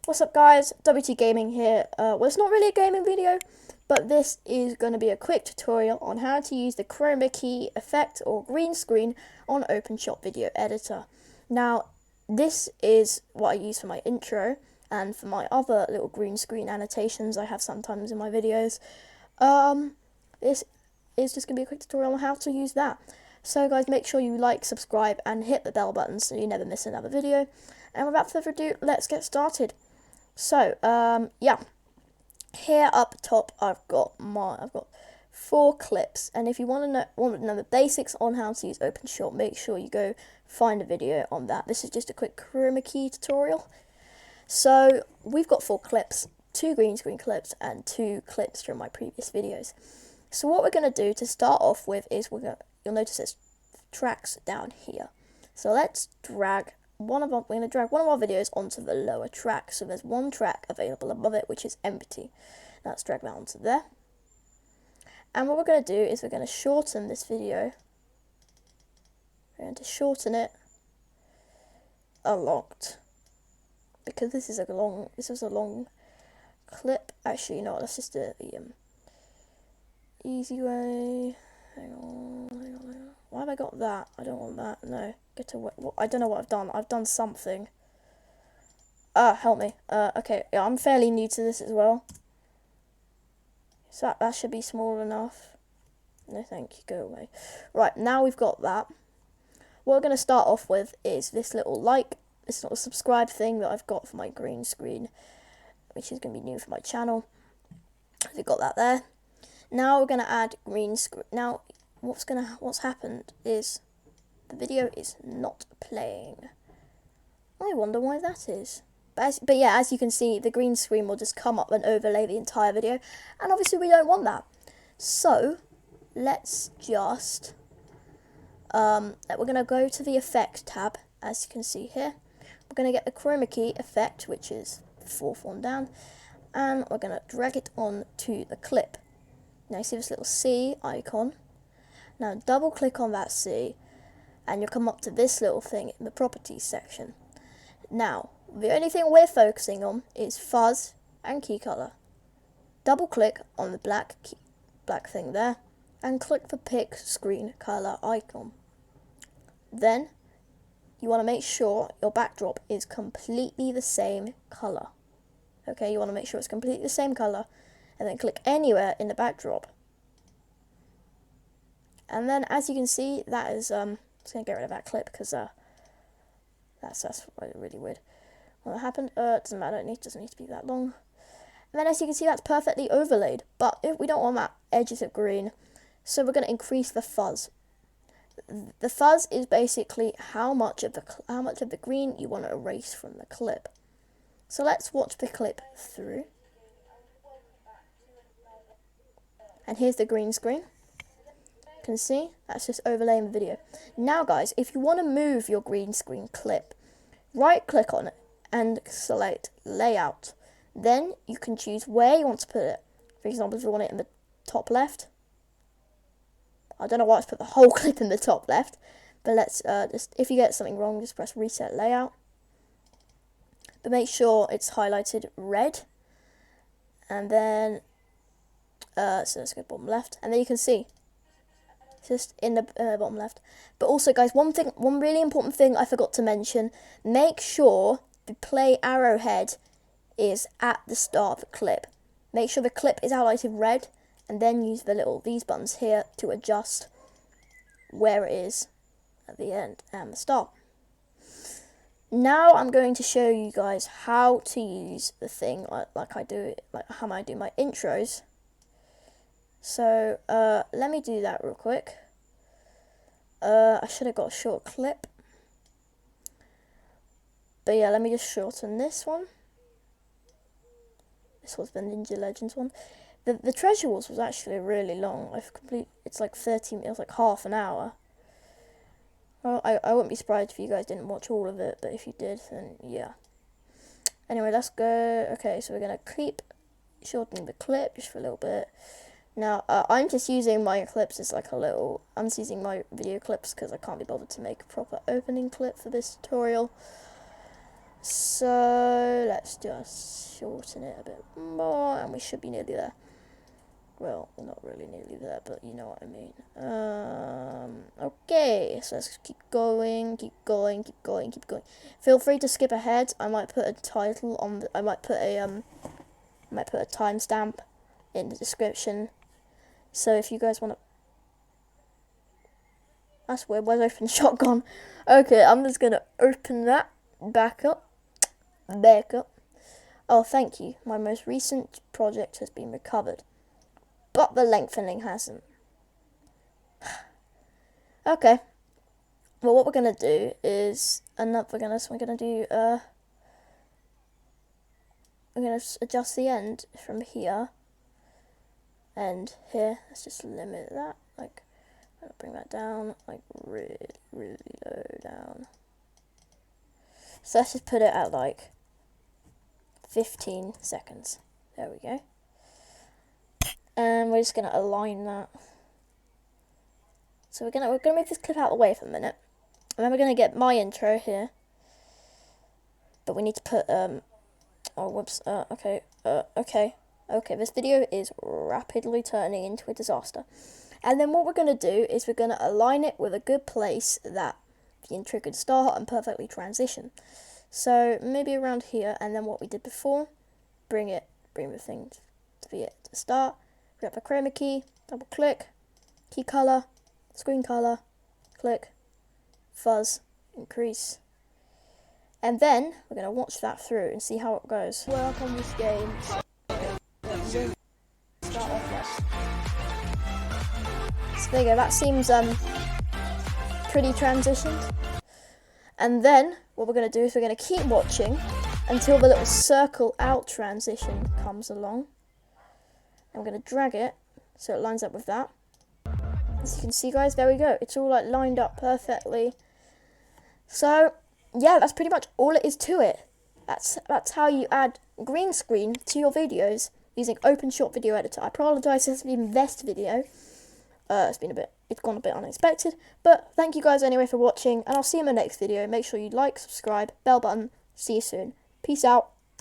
What's up guys, WTGaming here. Well, it's not really a gaming video, but this is going to be a quick tutorial on how to use the Chroma key effect or green screen on OpenShot video editor. Now, this is what I use for my intro and for my other little green screen annotations I have sometimes in my videos. This is just going to be a quick tutorial on how to use that. So guys, make sure you like, subscribe and hit the bell button so you never miss another video. And without further ado, let's get started. So, yeah, here up top I've got 4 clips, and if you want to know the basics on how to use OpenShot, make sure you go find a video on that. This is just a quick Chroma key tutorial. So we've got 4 clips, 2 green screen clips and 2 clips from my previous videos. So what we're going to do to start off with is you'll notice there's tracks down here. So let's drag we're going to drag one of our videos onto the lower track. So there's one track available above it, which is empty. Now let's drag that onto there. And what we're going to do is we're going to shorten this video. We're going to shorten it a lot, because this is a long clip. Actually, you know what, let's just do it the easy way. Hang on. Why have I got that? I don't want that. No. I don't know what I've done. I've done something. Help me. Okay. Yeah, I'm fairly new to this as well. So that should be small enough. No, thank you. Go away. Right, now we've got that. What we're going to start off with is this little subscribe thing that I've got for my green screen, which is going to be new for my channel. We've got that there. Now we're going to add green screen. Now, what's happened is the video is not playing. I wonder why that is. But yeah, as you can see, the green screen will just come up and overlay the entire video, and obviously we don't want that. So let's just we're going to go to the effect tab, as you can see here. We're going to get the chroma key effect, which is the 4th one down, and we're going to drag it on to the clip. Now you see this little C icon. Now double click on that C, and you'll come up to this little thing in the properties section. Now, the only thing we're focusing on is fuzz and key color. Double click on the black thing there, and click the pick screen color icon. Then, you want to make sure your backdrop is completely the same color. Okay, you want to make sure it's completely the same color, and then click anywhere in the backdrop. And then, as you can see, that is I'm just gonna get rid of that clip because that's really weird. What happened? Doesn't matter. It doesn't need to be that long. And then, as you can see, that's perfectly overlaid. But if we don't want that edges of green, so we're gonna increase the fuzz. The fuzz is basically how much of the green you want to erase from the clip. So let's watch the clip through. And here's the green screen. You can see that's just overlaying the video. Now guys, if you want to move your green screen clip, right click on it and select layout. Then you can choose where you want to put it. For example, if you want it in the top left, I don't know why it's put the whole clip in the top left, but let's if you get something wrong, just press reset layout. But make sure it's highlighted red, and then so let's go bottom left, and then you can see just in the bottom left. But also guys, one really important thing I forgot to mention, make sure the play arrowhead is at the start of the clip. Make sure the clip is highlighted red, and then use these buttons here to adjust where it is at the end and the start. Now I'm going to show you guys how to use the thing like how I do my intros. So let me do that real quick. I should have got a short clip, but yeah, let me just shorten this one. This was the Ninja Legends one. The Treasure Wars was actually really long. It's like 30 minutes, like half an hour. Well, I wouldn't be surprised if you guys didn't watch all of it, but if you did, then yeah. Anyway, let's go. Okay, so we're gonna keep shortening the clip just for a little bit. Now, I'm just using my clips as I'm just using my video clips because I can't be bothered to make a proper opening clip for this tutorial. So let's just shorten it a bit more, and we should be nearly there. Well, we're not really nearly there, but you know what I mean. Okay, so let's keep going. Feel free to skip ahead. I might put a title on. I might put a timestamp in the description. So if you guys want to, that's weird. Where's OpenShot gone? Okay, I'm just gonna open that back up. Oh, thank you. My most recent project has been recovered, but the lengthening hasn't. Okay. Well, what we're gonna do is we're gonna adjust the end from here and here. Let's just limit that. Like, I'll bring that down, like really low down. So let's just put it at like 15 seconds. There we go. And we're just gonna align that. So we're gonna move this clip out of the way for a minute, and then we're gonna get my intro here. But we need to put oh whoops. Okay. This video is rapidly turning into a disaster. And then what we're gonna do is we're gonna align it with a good place that the intro could start and perfectly transition. So maybe around here, and then what we did before, bring the thing to be at the start. Grab the chroma key, double click, key color, screen color, click, fuzz, increase. And then we're going to watch that through and see how it goes. Work on this game. So start off less. So there you go, that seems pretty transitioned. And then what we're going to do is we're going to keep watching until the little circle out transition comes along. I'm going to drag it so it lines up with that. As you can see, guys, there we go. It's all like lined up perfectly. So yeah, that's pretty much all it is to it. That's how you add green screen to your videos using OpenShot Video Editor. I apologise, this has been this video. It's gone a bit unexpected, but thank you guys anyway for watching, and I'll see you in my next video. Make sure you like, subscribe, bell button. See you soon. Peace out.